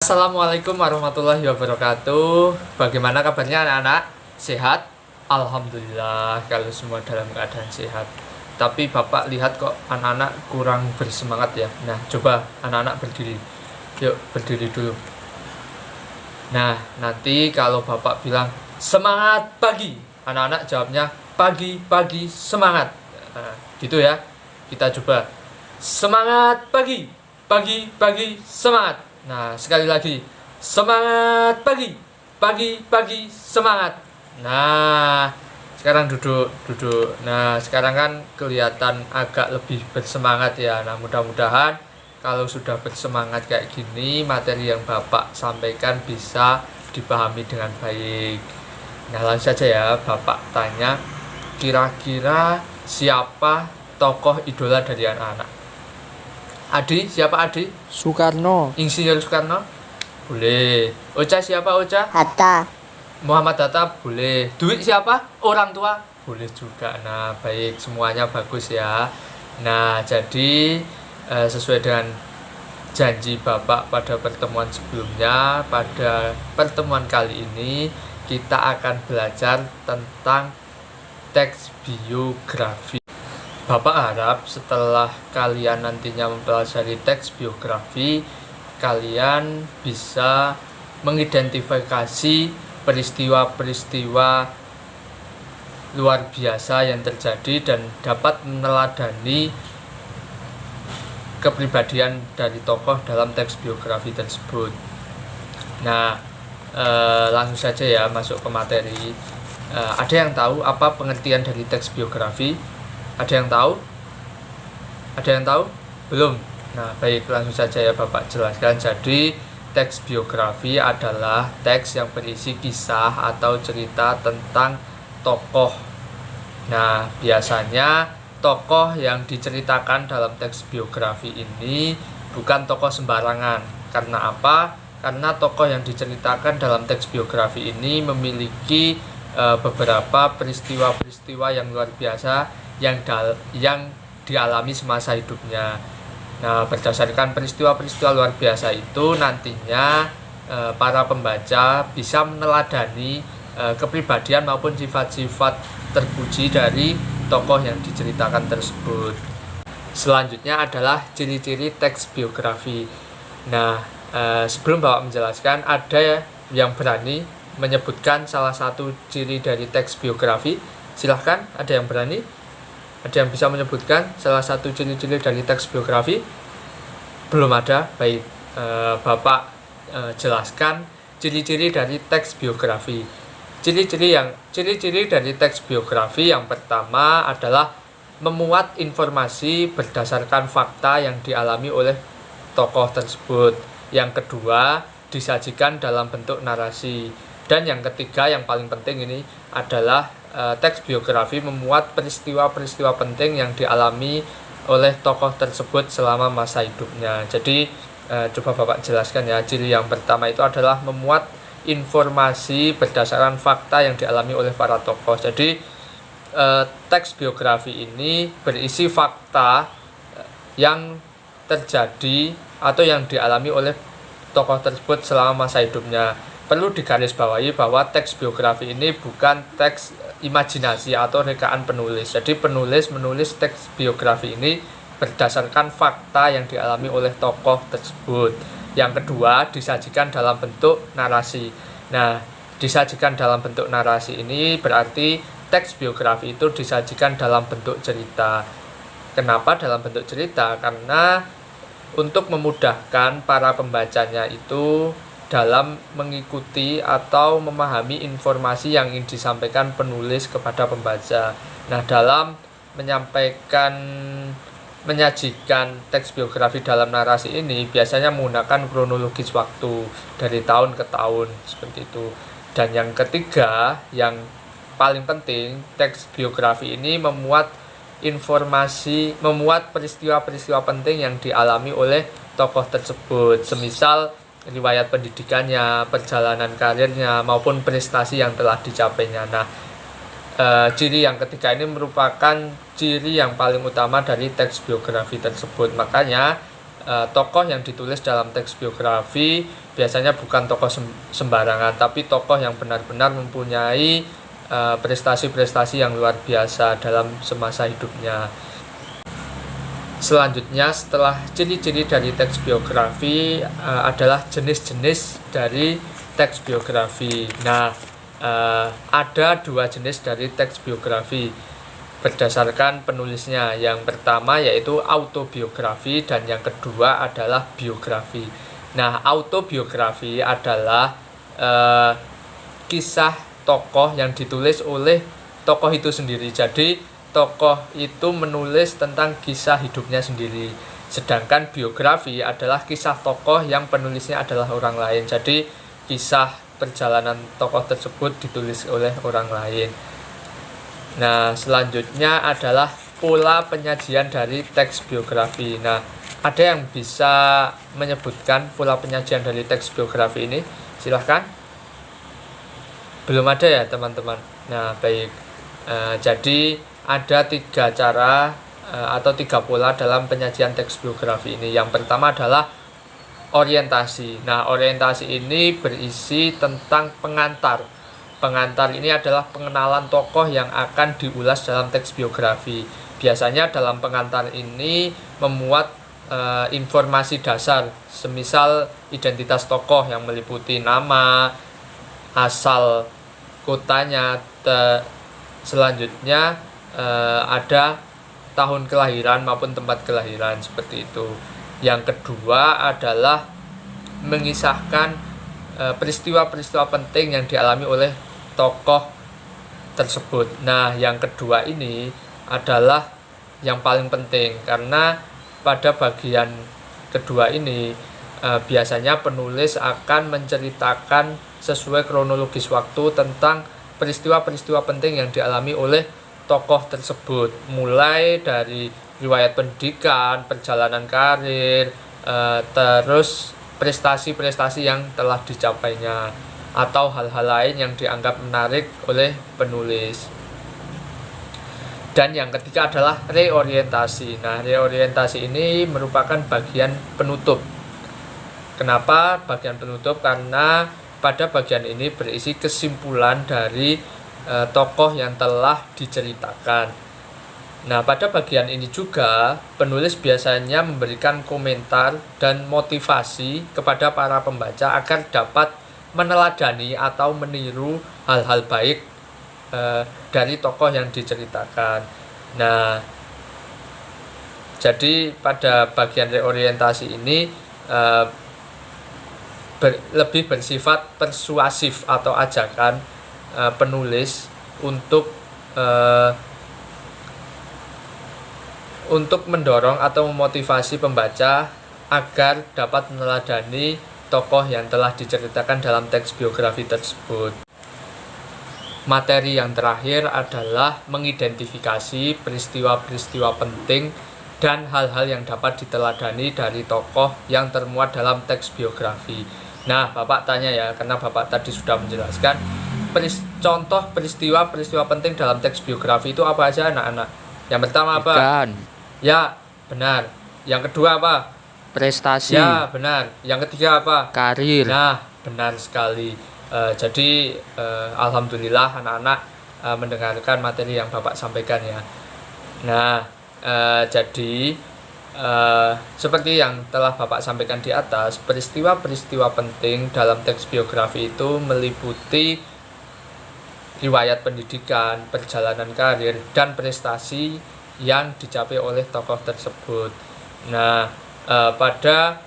Assalamualaikum warahmatullahi wabarakatuh. Bagaimana kabarnya anak-anak? Sehat? Alhamdulillah kalau semua dalam keadaan sehat. Tapi Bapak lihat kok anak-anak kurang bersemangat ya. Nah, coba anak-anak berdiri. Yuk, berdiri dulu. Nah, nanti kalau Bapak bilang semangat pagi, anak-anak jawabnya pagi, pagi, semangat. Nah, gitu ya. Kita coba semangat pagi, pagi, pagi, semangat. Nah, sekali lagi. Semangat pagi. Pagi, pagi, semangat. Nah, sekarang duduk. Nah, sekarang kan kelihatan agak lebih bersemangat ya. Nah, mudah-mudahan kalau sudah bersemangat kayak gini, materi yang Bapak sampaikan bisa dipahami dengan baik. Nah, langsung saja ya, Bapak tanya, kira-kira siapa tokoh idola dari anak-anak? Adi, siapa Adi? Soekarno. Insinyur Soekarno? Boleh. Ocha siapa Ocha? Hatta. Muhammad Hatta? Boleh. Duit siapa? Orang tua? Boleh juga. Nah, baik. Semuanya bagus ya. Nah, jadi sesuai dengan janji Bapak pada pertemuan sebelumnya, pada pertemuan kali ini kita akan belajar tentang teks biografi. Bapak harap setelah kalian nantinya mempelajari teks biografi, kalian bisa mengidentifikasi peristiwa-peristiwa luar biasa yang terjadi dan dapat meneladani kepribadian dari tokoh dalam teks biografi tersebut. Nah, langsung saja ya masuk ke materi. Ada yang tahu apa pengertian dari teks biografi? Ada yang tahu? Ada yang tahu? Belum? Nah, baik, langsung saja ya Bapak jelaskan. Jadi, teks biografi adalah teks yang berisi kisah atau cerita tentang tokoh. Nah, biasanya tokoh yang diceritakan dalam teks biografi ini bukan tokoh sembarangan. Karena apa? Karena tokoh yang diceritakan dalam teks biografi ini memiliki beberapa peristiwa-peristiwa yang luar biasa yang dialami semasa hidupnya. Nah, berdasarkan peristiwa-peristiwa luar biasa itu nantinya para pembaca bisa meneladani kepribadian maupun sifat-sifat terpuji dari tokoh yang diceritakan tersebut. Selanjutnya adalah ciri-ciri teks biografi. Nah, sebelum Bapak menjelaskan, ada yang berani menyebutkan salah satu ciri dari teks biografi? Silahkan, ada yang berani? Ada yang bisa menyebutkan salah satu ciri-ciri dari teks biografi? Belum ada? Baik, Bapak jelaskan ciri-ciri dari teks biografi. Ciri-ciri dari teks biografi yang pertama adalah memuat informasi berdasarkan fakta yang dialami oleh tokoh tersebut. Yang kedua, disajikan dalam bentuk narasi. Dan yang ketiga, yang paling penting ini adalah teks biografi memuat peristiwa-peristiwa penting yang dialami oleh tokoh tersebut selama masa hidupnya. Jadi coba Bapak jelaskan ya. Ciri yang pertama itu adalah memuat informasi berdasarkan fakta yang dialami oleh para tokoh. Jadi teks biografi ini berisi fakta yang terjadi atau yang dialami oleh tokoh tersebut selama masa hidupnya. Perlu digarisbawahi bahwa teks biografi ini bukan teks imajinasi atau rekaan penulis. Jadi penulis menulis teks biografi ini berdasarkan fakta yang dialami oleh tokoh tersebut. Yang kedua, disajikan dalam bentuk narasi. Nah, disajikan dalam bentuk narasi ini berarti teks biografi itu disajikan dalam bentuk cerita. Kenapa dalam bentuk cerita? Karena untuk memudahkan para pembacanya itu dalam mengikuti atau memahami informasi yang ingin disampaikan penulis kepada pembaca. Nah, dalam menyajikan teks biografi dalam narasi ini biasanya menggunakan kronologis waktu dari tahun ke tahun seperti itu. Dan yang ketiga, yang paling penting, teks biografi ini memuat peristiwa-peristiwa penting yang dialami oleh tokoh tersebut, semisal riwayat pendidikannya, perjalanan karirnya, maupun prestasi yang telah dicapainya. Nah, ciri yang ketiga ini merupakan ciri yang paling utama dari teks biografi tersebut. Makanya tokoh yang ditulis dalam teks biografi biasanya bukan tokoh sembarangan, tapi tokoh yang benar-benar mempunyai prestasi-prestasi yang luar biasa dalam semasa hidupnya. Selanjutnya, setelah ciri-ciri dari teks biografi adalah jenis-jenis dari teks biografi. Nah, ada 2 jenis dari teks biografi berdasarkan penulisnya. Yang pertama yaitu autobiografi dan yang kedua adalah biografi. Nah, autobiografi adalah kisah tokoh yang ditulis oleh tokoh itu sendiri. Jadi tokoh itu menulis tentang kisah hidupnya sendiri. Sedangkan biografi adalah kisah tokoh yang penulisnya adalah orang lain. Jadi kisah perjalanan tokoh tersebut ditulis oleh orang lain. Nah, selanjutnya adalah pola penyajian dari teks biografi. Nah, ada yang bisa menyebutkan pola penyajian dari teks biografi ini? Silahkan. Belum ada ya teman-teman? Nah, baik. Jadi ada 3 cara atau 3 pola dalam penyajian teks biografi ini. Yang pertama adalah orientasi. Nah, orientasi ini berisi tentang pengantar. Pengantar ini adalah pengenalan tokoh yang akan diulas dalam teks biografi. Biasanya dalam pengantar ini memuat informasi dasar, semisal identitas tokoh yang meliputi nama, asal kotanya, selanjutnya ada tahun kelahiran maupun tempat kelahiran, seperti itu. Yang kedua adalah mengisahkan peristiwa-peristiwa penting yang dialami oleh tokoh tersebut. Nah, yang kedua ini adalah yang paling penting, karena pada bagian kedua ini biasanya penulis akan menceritakan sesuai kronologis waktu tentang peristiwa-peristiwa penting yang dialami oleh tokoh tersebut, mulai dari riwayat pendidikan, perjalanan karir, terus prestasi-prestasi yang telah dicapainya, atau hal-hal lain yang dianggap menarik oleh penulis. Dan yang ketiga adalah reorientasi. Nah, reorientasi ini merupakan bagian penutup. Kenapa bagian penutup? Karena pada bagian ini berisi kesimpulan dari tokoh yang telah diceritakan. Nah, pada bagian ini juga penulis biasanya memberikan komentar dan motivasi kepada para pembaca agar dapat meneladani atau meniru hal-hal baik dari tokoh yang diceritakan. Nah, jadi pada bagian reorientasi ini lebih bersifat persuasif atau ajakan penulis untuk mendorong atau memotivasi pembaca agar dapat meneladani tokoh yang telah diceritakan dalam teks biografi tersebut. Materi yang terakhir adalah mengidentifikasi peristiwa-peristiwa penting dan hal-hal yang dapat diteladani dari tokoh yang termuat dalam teks biografi. Nah, Bapak tanya ya, karena Bapak tadi sudah menjelaskan contoh peristiwa-peristiwa penting dalam teks biografi itu apa aja, anak-anak? Yang pertama apa? Ikan. Ya, benar. Yang kedua apa? Prestasi. Ya, benar. Yang ketiga apa? Karir. Nah, benar sekali. Jadi alhamdulillah anak-anak mendengarkan materi yang Bapak sampaikan ya. Nah, jadi seperti yang telah Bapak sampaikan di atas, peristiwa-peristiwa penting dalam teks biografi itu meliputi riwayat pendidikan, perjalanan karir, dan prestasi yang dicapai oleh tokoh tersebut. Nah, pada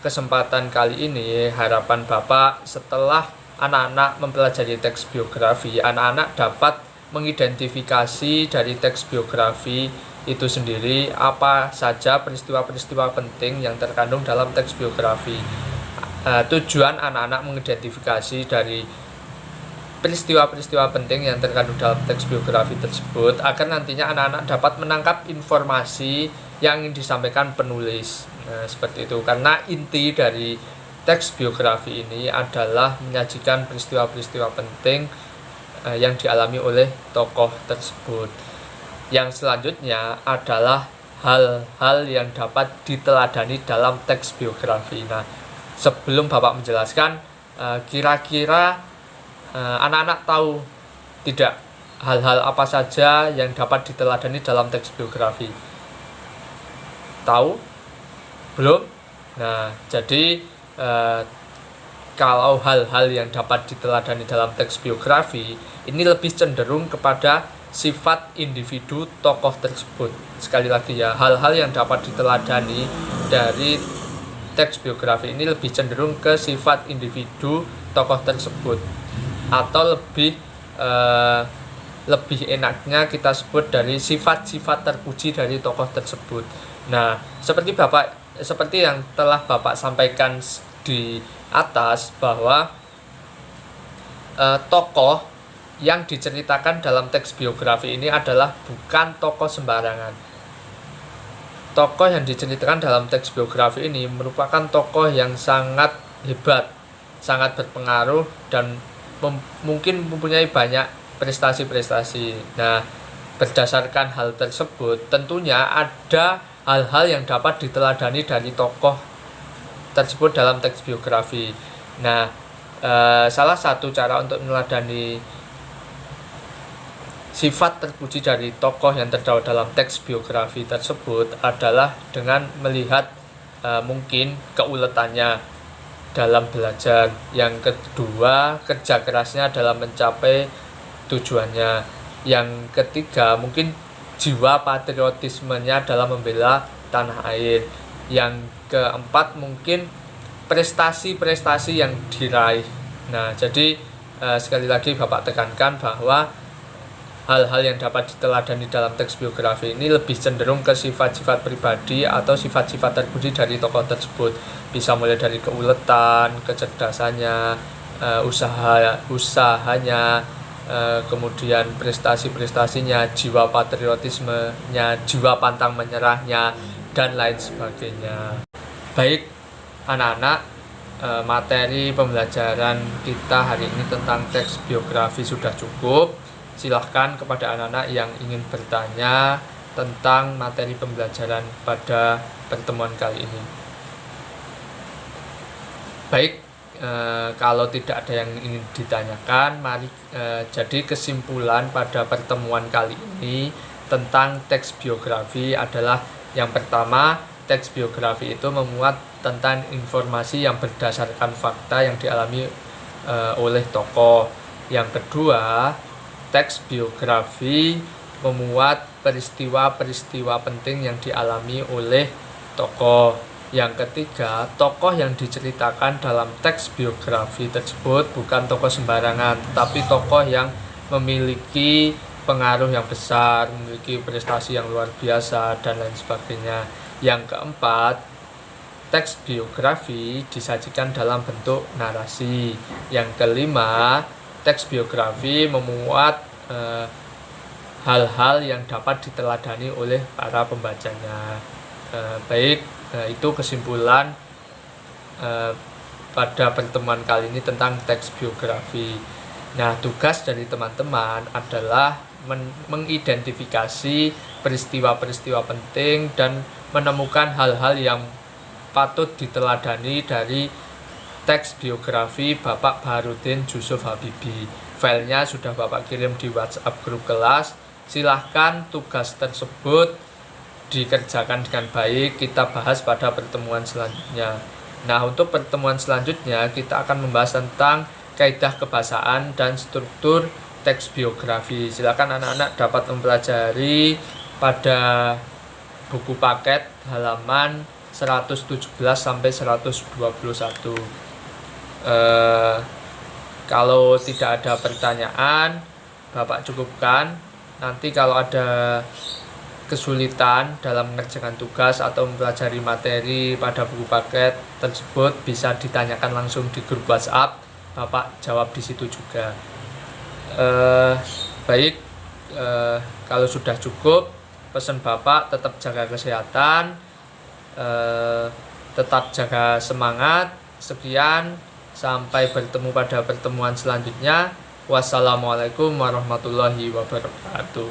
kesempatan kali ini harapan Bapak setelah anak-anak mempelajari teks biografi, anak-anak dapat mengidentifikasi dari teks biografi itu sendiri apa saja peristiwa-peristiwa penting yang terkandung dalam teks biografi. Tujuan anak-anak mengidentifikasi dari peristiwa-peristiwa penting yang terkandung dalam teks biografi tersebut agar nantinya anak-anak dapat menangkap informasi yang ingin disampaikan penulis. Nah, seperti itu. Karena inti dari teks biografi ini adalah menyajikan peristiwa-peristiwa penting yang dialami oleh tokoh tersebut. Yang selanjutnya adalah hal-hal yang dapat diteladani dalam teks biografi. Nah, sebelum Bapak menjelaskan, kira-kira anak-anak tahu tidak hal-hal apa saja yang dapat diteladani dalam teks biografi? Tahu? Belum? Nah, jadi kalau hal-hal yang dapat diteladani dalam teks biografi ini lebih cenderung kepada sifat individu tokoh tersebut. Sekali lagi ya, hal-hal yang dapat diteladani dari teks biografi ini lebih cenderung ke sifat individu tokoh tersebut, atau lebih enaknya kita sebut dari sifat-sifat terpuji dari tokoh tersebut. Nah, seperti yang telah Bapak sampaikan di atas, bahwa tokoh yang diceritakan dalam teks biografi ini adalah bukan tokoh sembarangan. Tokoh yang diceritakan dalam teks biografi ini merupakan tokoh yang sangat hebat, sangat berpengaruh, dan mungkin mempunyai banyak prestasi-prestasi. Nah, berdasarkan hal tersebut, tentunya ada hal-hal yang dapat diteladani dari tokoh tersebut dalam teks biografi. Nah, salah satu cara untuk meneladani sifat terpuji dari tokoh yang terdapat dalam teks biografi tersebut adalah dengan melihat mungkin keuletannya dalam belajar. Yang kedua, kerja kerasnya dalam mencapai tujuannya. Yang ketiga, mungkin jiwa patriotismenya dalam membela tanah air. Yang keempat, mungkin prestasi-prestasi yang diraih. Nah, jadi sekali lagi Bapak tekankan bahwa hal-hal yang dapat diteladani dalam teks biografi ini lebih cenderung ke sifat-sifat pribadi atau sifat-sifat terpuji dari tokoh tersebut. Bisa mulai dari keuletan, kecerdasannya, usahanya, kemudian prestasi-prestasinya, jiwa patriotismenya, jiwa pantang menyerahnya, dan lain sebagainya. Baik anak-anak, materi pembelajaran kita hari ini tentang teks biografi sudah cukup. Silahkan kepada anak-anak yang ingin bertanya tentang materi pembelajaran pada pertemuan kali ini. Baik, kalau tidak ada yang ingin ditanyakan, mari jadi kesimpulan pada pertemuan kali ini tentang teks biografi adalah: yang pertama, teks biografi itu memuat tentang informasi yang berdasarkan fakta yang dialami oleh tokoh. Yang kedua, teks biografi memuat peristiwa-peristiwa penting yang dialami oleh tokoh. Yang ketiga, tokoh yang diceritakan dalam teks biografi tersebut bukan tokoh sembarangan, tetapi tokoh yang memiliki pengaruh yang besar, memiliki prestasi yang luar biasa, dan lain sebagainya. Yang keempat, teks biografi disajikan dalam bentuk narasi. Yang kelima, teks biografi memuat hal-hal yang dapat diteladani oleh para pembacanya. Baik, itu kesimpulan pada pertemuan kali ini tentang teks biografi. Nah, tugas dari teman-teman adalah mengidentifikasi peristiwa-peristiwa penting dan menemukan hal-hal yang patut diteladani dari teks biografi Bapak Baharudin Jusuf Habibie. Filenya sudah Bapak kirim di WhatsApp grup kelas. Silahkan tugas tersebut dikerjakan dengan baik. Kita bahas pada pertemuan selanjutnya. Nah, untuk pertemuan selanjutnya kita akan membahas tentang kaidah kebahasaan dan struktur teks biografi. Silakan anak-anak dapat mempelajari pada buku paket halaman 117 sampai 121. Kalau tidak ada pertanyaan, Bapak cukupkan. Nanti kalau ada kesulitan dalam mengerjakan tugas atau mempelajari materi pada buku paket tersebut, bisa ditanyakan langsung di grup WhatsApp. Bapak jawab di situ juga. Baik, kalau sudah cukup, pesan Bapak tetap jaga kesehatan, tetap jaga semangat. Sekian, sampai bertemu pada pertemuan selanjutnya. Wassalamualaikum warahmatullahi wabarakatuh.